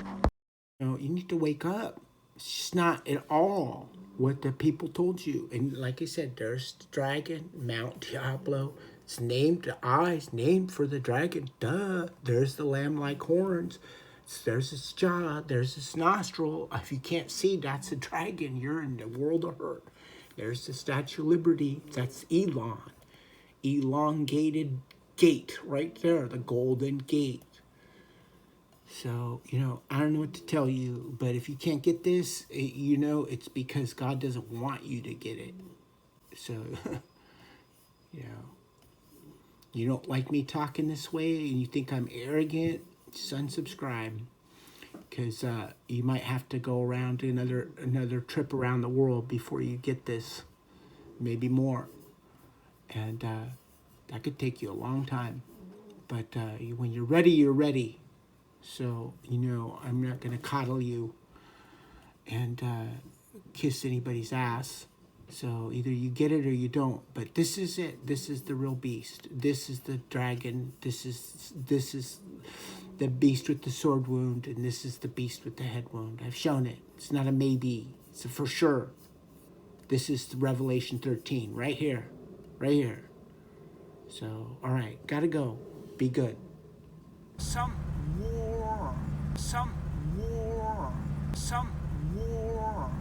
Speaker 1: You need to wake up. It's just not at all what the people told you. And like I said, there's the dragon, Mount Diablo. It's named, the eyes named for the dragon. Duh. There's the lamb-like horns. There's his jaw. There's his nostril. If you can't see, that's a dragon. You're in the world of hurt. There's the Statue of Liberty. That's Elon. Elongated gate right there. The golden gate. So, I don't know what to tell you, but if you can't get this, it's because God doesn't want you to get it. So, you don't like me talking this way and you think I'm arrogant, just unsubscribe. Because you might have to go around another trip around the world before you get this, maybe more. And that could take you a long time. But when you're ready, you're ready. So, I'm not going to coddle you and kiss anybody's ass. So either you get it or you don't. But this is it. This is the real beast. This is the dragon. This is the beast with the sword wound, and this is the beast with the head wound. I've shown it. It's not a maybe. It's a for sure. This is Revelation 13, right here. Right here. So, all right, gotta go. Be good. Some war. Some war. Some war.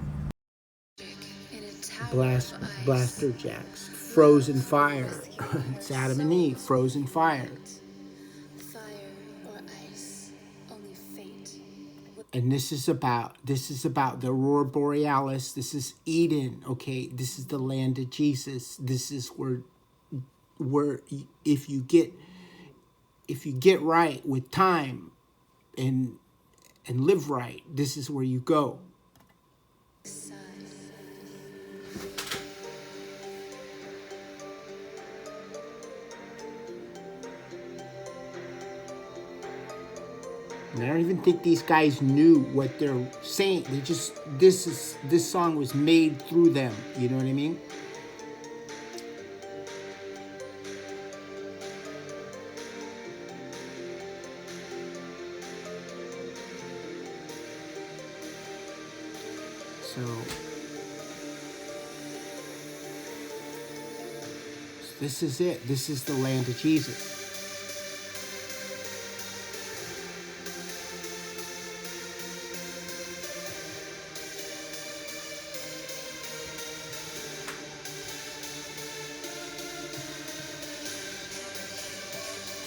Speaker 5: In a tower of ice.
Speaker 1: Blaster jacks. Frozen fire. It's Adam and Eve. Frozen fire.
Speaker 5: Fire or ice, only fate.
Speaker 1: And this is about the Aurora Borealis. This is Eden, okay? This is the land of Jesus. This is where if you get right with time and live right, this is where you go. And I don't even think these guys knew what they're saying. They just, this song was made through them. You know what I mean? So this is it. This is the land of Jesus.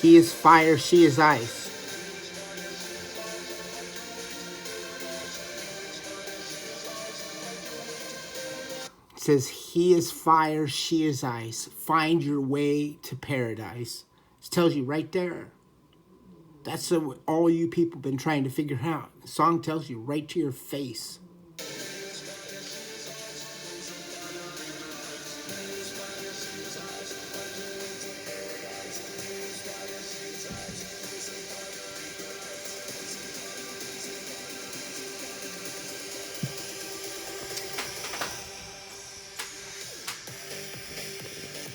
Speaker 1: He is fire, she is ice. It says, he is fire, she is ice. Find your way to paradise. It tells you right there. That's what all you people been trying to figure out. The song tells you right to your face.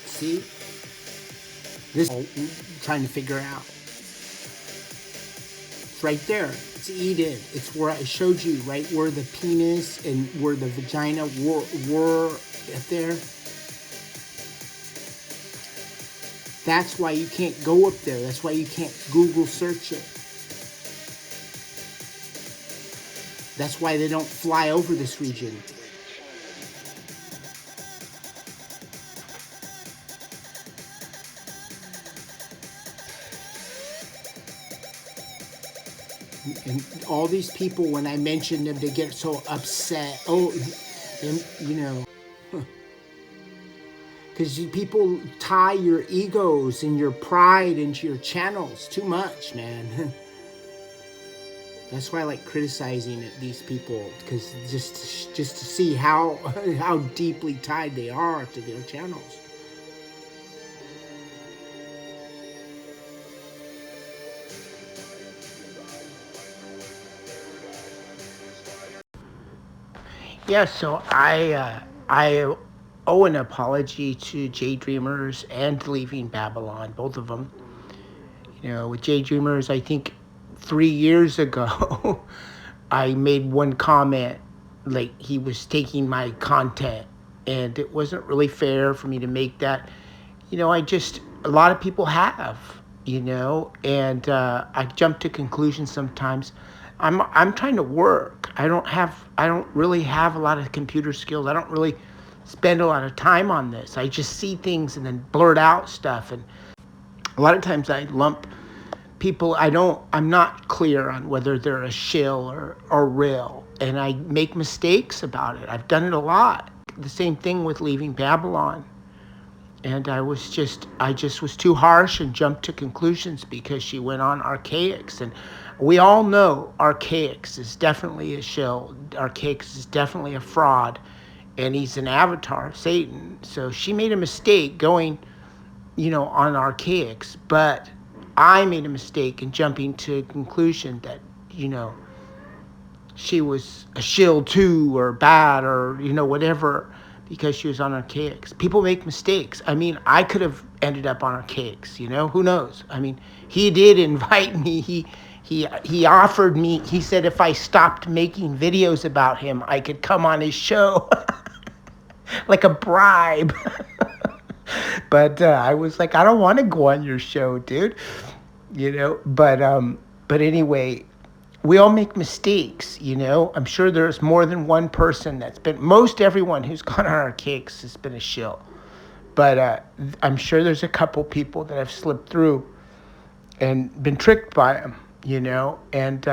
Speaker 1: See? This is trying to figure out. It's right there. It's Eden. It's where I showed you, right? Where the penis and where the vagina were up there. That's why you can't go up there. That's why you can't Google search it. That's why they don't fly over this region. And all these people, when I mention them, they get so upset. Oh, and, because people tie your egos and your pride into your channels too much, man. That's why I like criticizing these people, because just to see how deeply tied they are to their channels. Yeah, so I owe an apology to dreamerz and Leaving Babylon, both of them. With dreamerz, I think 3 years ago, I made one comment, like he was taking my content, and it wasn't really fair for me to make that. A lot of people have, and I jump to conclusions sometimes. I'm trying to work. I don't really have a lot of computer skills. I don't really spend a lot of time on this. I just see things and then blurt out stuff. And a lot of times I lump people, I'm not clear on whether they're a shill or real. And I make mistakes about it. I've done it a lot. The same thing with Leaving Babylon. And I just was too harsh and jumped to conclusions because she went on Archaics. And we all know Archaics is definitely a shill. Archaics is definitely a fraud. And he's an avatar of Satan. So she made a mistake going, on Archaics. But I made a mistake in jumping to a conclusion that, you know, she was a shill too, or bad, or, you know, whatever, because she was on Archaics. People make mistakes. I mean, I could have ended up on Archaics, you know, who knows? I mean, he did invite me. He offered me, he said if I stopped making videos about him, I could come on his show. Like a bribe. But I was like, I don't want to go on your show, dude. You know, but anyway, we all make mistakes, you know. I'm sure there's more than one person that's been, most everyone who's gone on our cakes has been a shill. But I'm sure there's a couple people that have slipped through and been tricked by him, you know. And,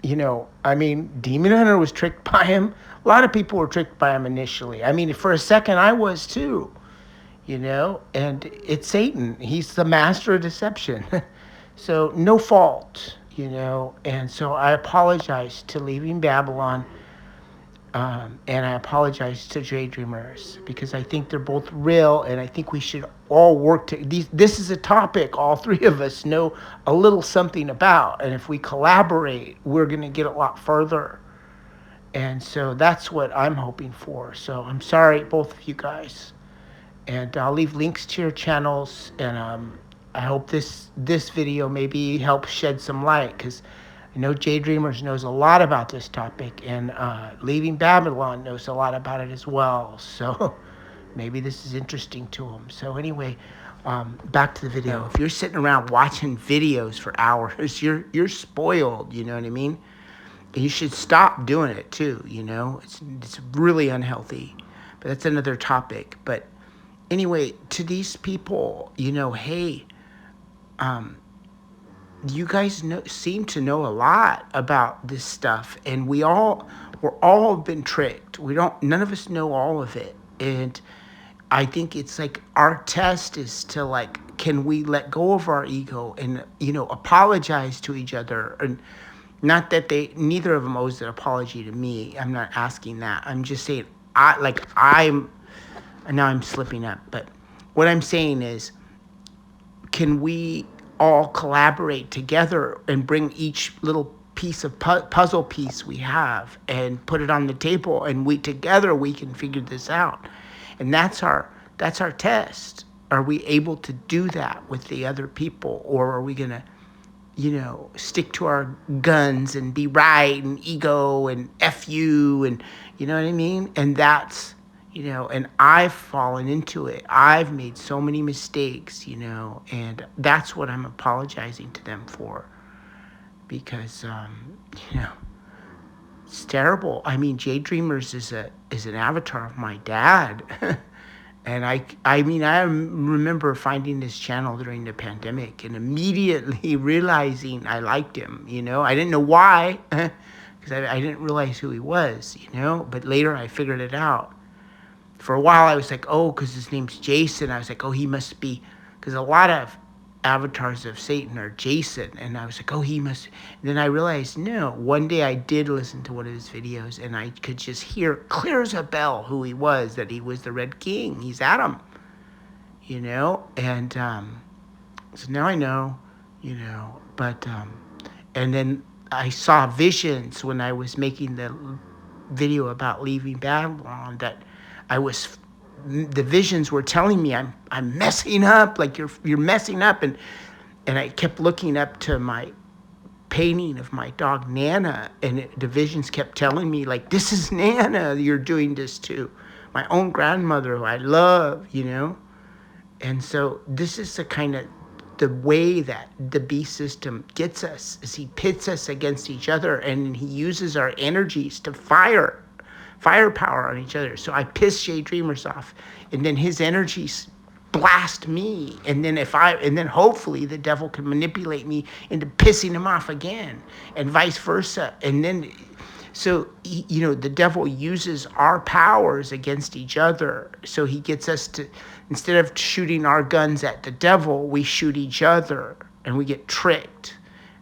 Speaker 1: you know, I mean, Demon Hunter was tricked by him. A lot of people were tricked by him initially. I mean, for a second, I was too, you know. And it's Satan. He's the master of deception. So no fault, you know. And so I apologize to Leaving Babylon. And I apologize to dreamerz, because I think they're both real, and I think we should all work to this is a topic all three of us know a little something about, and if we collaborate, we're going to get a lot further. And so that's what I'm hoping for. So I'm sorry, both of you guys, and I'll leave links to your channels, and I hope this video maybe helps shed some light, because I know dreamerz knows a lot about this topic, and Leaving Babylon knows a lot about it as well. So maybe this is interesting to him. So anyway, back to the video. If you're sitting around watching videos for hours, you're spoiled. You know what I mean? And you should stop doing it too. You know, it's really unhealthy. But that's another topic. But anyway, to these people, you know, hey. You guys seem to know a lot about this stuff, and we're all been tricked. None of us know all of it. And I think it's like our test is to, like, can we let go of our ego and, you know, apologize to each other? And not that neither of them owes an apology to me. I'm not asking that. I'm just saying, now I'm slipping up, but what I'm saying is, can we all collaborate together and bring each little piece of puzzle piece we have and put it on the table, and together we can figure this out. And that's our test. Are we able to do that with the other people, or are we gonna, you know, stick to our guns and be right and ego and F you, and you know what I mean? And that's, you know, and I've fallen into it. I've made so many mistakes, you know, and that's what I'm apologizing to them for. Because, you know, it's terrible. I mean, dreamerz is an avatar of my dad. And I mean, I remember finding this channel during the pandemic and immediately realizing I liked him, you know. I didn't know why, because I didn't realize who he was, you know. But later I figured it out. For a while, I was like, oh, because his name's Jason. I was like, oh, he must be, because a lot of avatars of Satan are Jason. And I was like, oh, he must. And then I realized, no. One day I did listen to one of his videos, and I could just hear clear as a bell who he was, that he was the Red King. He's Adam, you know. And so now I know, you know. But, and then I saw visions when I was making the video about Leaving Babylon, that the visions were telling me I'm messing up, like you're messing up, and I kept looking up to my painting of my dog Nana, and the visions kept telling me, like, this is Nana you're doing this to, my own grandmother who I love, you know. And so this is the way that the beast system gets us, is he pits us against each other, and he uses our energies to firepower on each other. So I piss dreamerz off, and then his energies blast me, and then hopefully the devil can manipulate me into pissing him off again, and vice versa. And then, so you know, the devil uses our powers against each other. So he gets us to, instead of shooting our guns at the devil, we shoot each other, and we get tricked.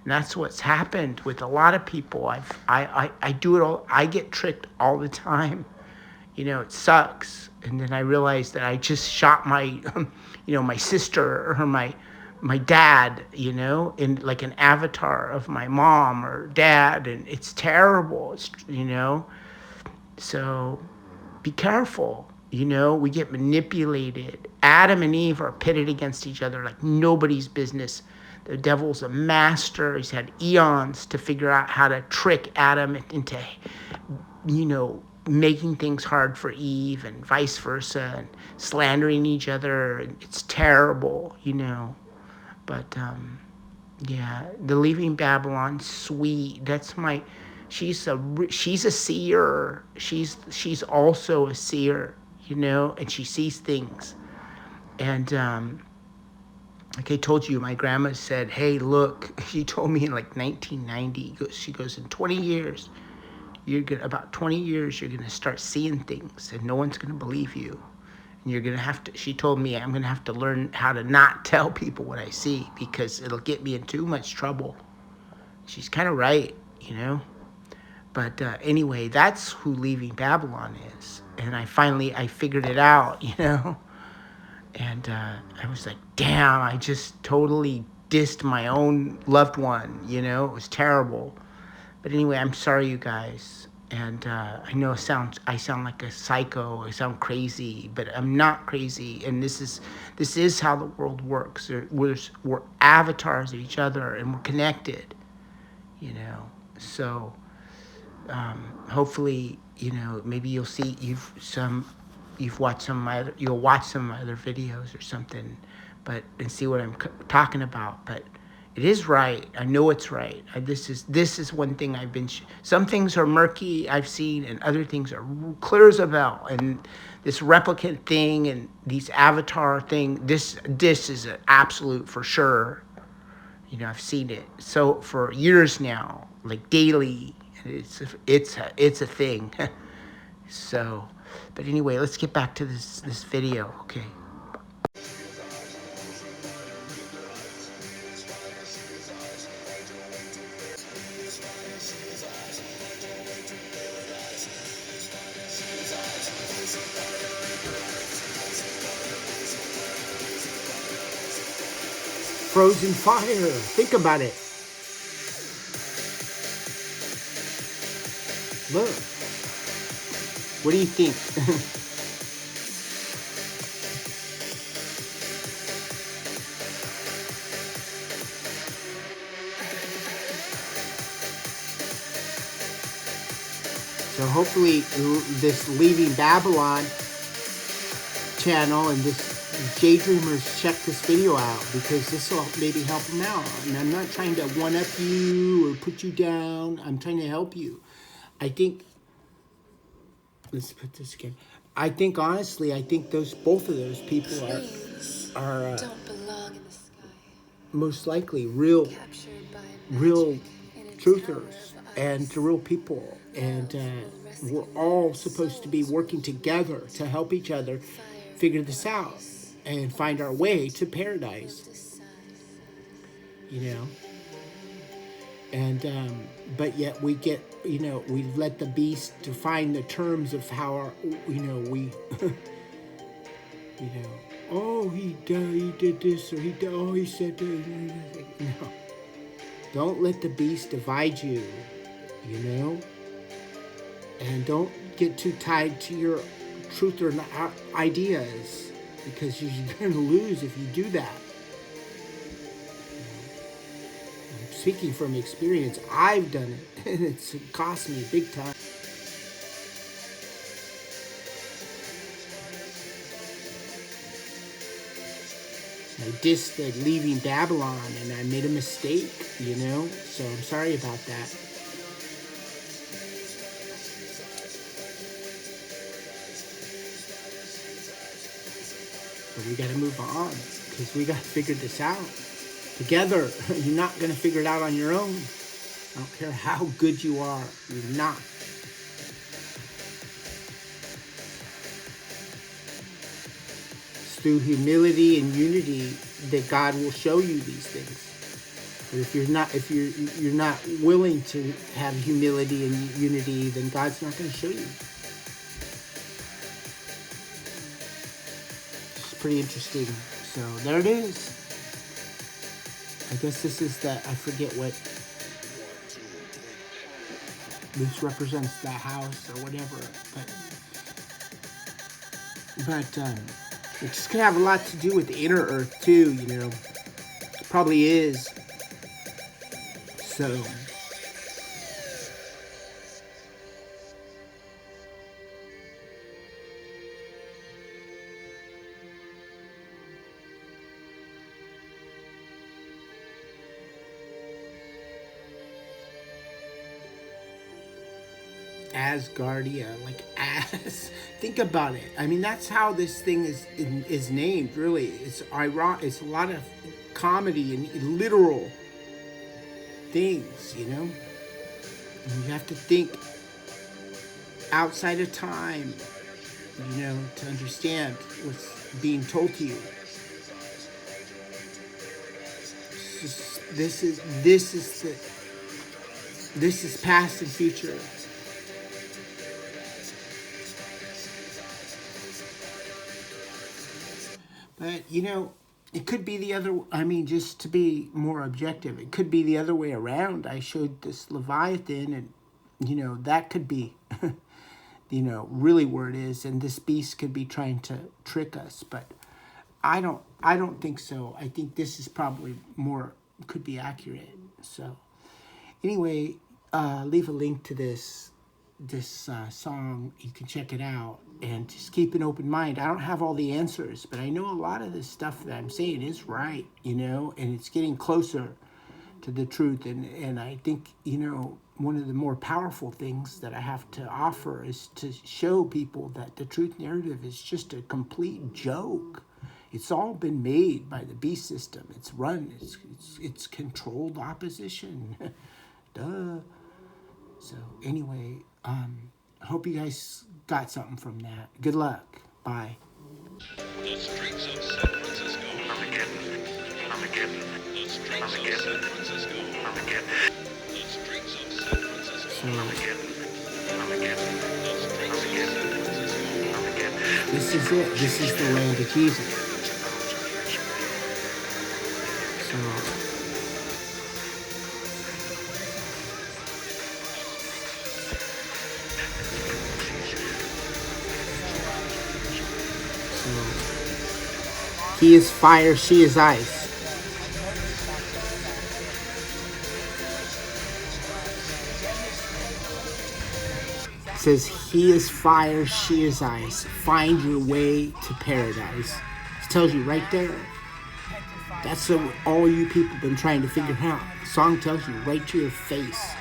Speaker 1: And that's what's happened with a lot of people. I do it all. I get tricked all the time. You know, it sucks. And then I realized that I just shot my, you know, my sister or my my dad, you know, in like an avatar of my mom or dad, and it's terrible. It's, you know, so be careful. You know, we get manipulated. Adam and Eve are pitted against each other like nobody's business. The devil's a master. He's had eons to figure out how to trick Adam into, you know, making things hard for Eve and vice versa, and slandering each other. It's terrible, you know. But yeah, the Leaving Babylon, sweet. That's my. She's a seer. She's also a seer, you know, and she sees things. And like I told you, my grandma said, "Hey, look." She told me in like 1990. She goes, in 20 years, about 20 years, you're gonna start seeing things, and no one's gonna believe you. And you're gonna have to. She told me I'm gonna have to learn how to not tell people what I see because it'll get me in too much trouble. She's kind of right, you know. But anyway, that's who Leaving Babylon is, and I figured it out, you know. And I was like, damn, I just totally dissed my own loved one, you know. It was terrible. But anyway, I'm sorry, you guys. And I know I sound like a psycho. I sound crazy, but I'm not crazy. And this is how the world works. We're avatars of each other, and we're connected, you know. So hopefully, you know, maybe you'll watch some of my other videos or something, and see what I'm talking about. But it is right. I know it's right. This is one thing I've been. Some things are murky I've seen, and other things are clear as a bell. And this replicant thing and these avatar thing. This is an absolute for sure. You know, I've seen it so for years now, like daily. It's a thing. So, but anyway, let's get back to this video. Okay. Frozen fire. Think about it. Look. What do you think? So hopefully this Leaving Babylon channel and this Dreamerz check this video out, because this will maybe help them out. And I'm not trying to one-up you or put you down. I'm trying to help you. I think, let's put this again. I think honestly, both of those people are
Speaker 5: don't belong in the sky.
Speaker 1: most likely real
Speaker 5: Captured by
Speaker 1: truthers
Speaker 5: magic in a tower of
Speaker 1: and
Speaker 5: ice.
Speaker 1: real people. And we're all supposed to be working together to help each other figure this out and find our way to paradise, you know. And but yet we get, you know, we let the beast define the terms of how our, you know, we you know, oh, he did this, or he said that. No, don't let the beast divide you, you know. And don't get too tied to your truth or ideas, because you're going to lose if you do that. I'm speaking from experience. I've done it, and it's cost me big time. I dissed the Leaving Babylon, and I made a mistake, you know, so I'm sorry about that. But we got to move on, because we got to figure this out together. You're not going to figure it out on your own. I don't care how good you are. You're not. It's through humility and unity that God will show you these things. But if you're not willing to have humility and unity, then God's not going to show you. Pretty interesting. So there it is. I guess this is the, I forget what, this represents the house or whatever, but it's gonna have a lot to do with the inner earth too, you know. Probably is. So Asgardia, like as. Think about it. I mean, that's how this thing is named. Really, it's ironic. It's a lot of comedy and literal things, you know. And you have to think outside of time, you know, to understand what's being told to you. This is past and future. But, you know, it could be the other, I mean, just to be more objective, it could be the other way around. I showed this Leviathan and, you know, that could be, you know, really where it is. And this beast could be trying to trick us. But I don't think so. I think this is probably more, could be accurate. So anyway, leave a link to this song. You can check it out and just keep an open mind. I don't have all the answers, but I know a lot of this stuff that I'm saying is right, you know, and it's getting closer to the truth. And I think, you know, one of the more powerful things that I have to offer is to show people that the truth narrative is just a complete joke. It's all been made by the beast system. It's run, it's controlled opposition. Duh. So anyway, I hope you guys got something from that. Good luck. Bye.
Speaker 2: The streets of San Francisco. The streets of San Francisco. The streets of San Francisco.
Speaker 1: So,
Speaker 2: The streets of San Francisco.
Speaker 1: this is it. This is the land of Jesus. So, he is fire, she is ice. It says, he is fire, she is ice. Find your way to paradise. It tells you right there. That's what all you people have been trying to figure out. The song tells you right to your face.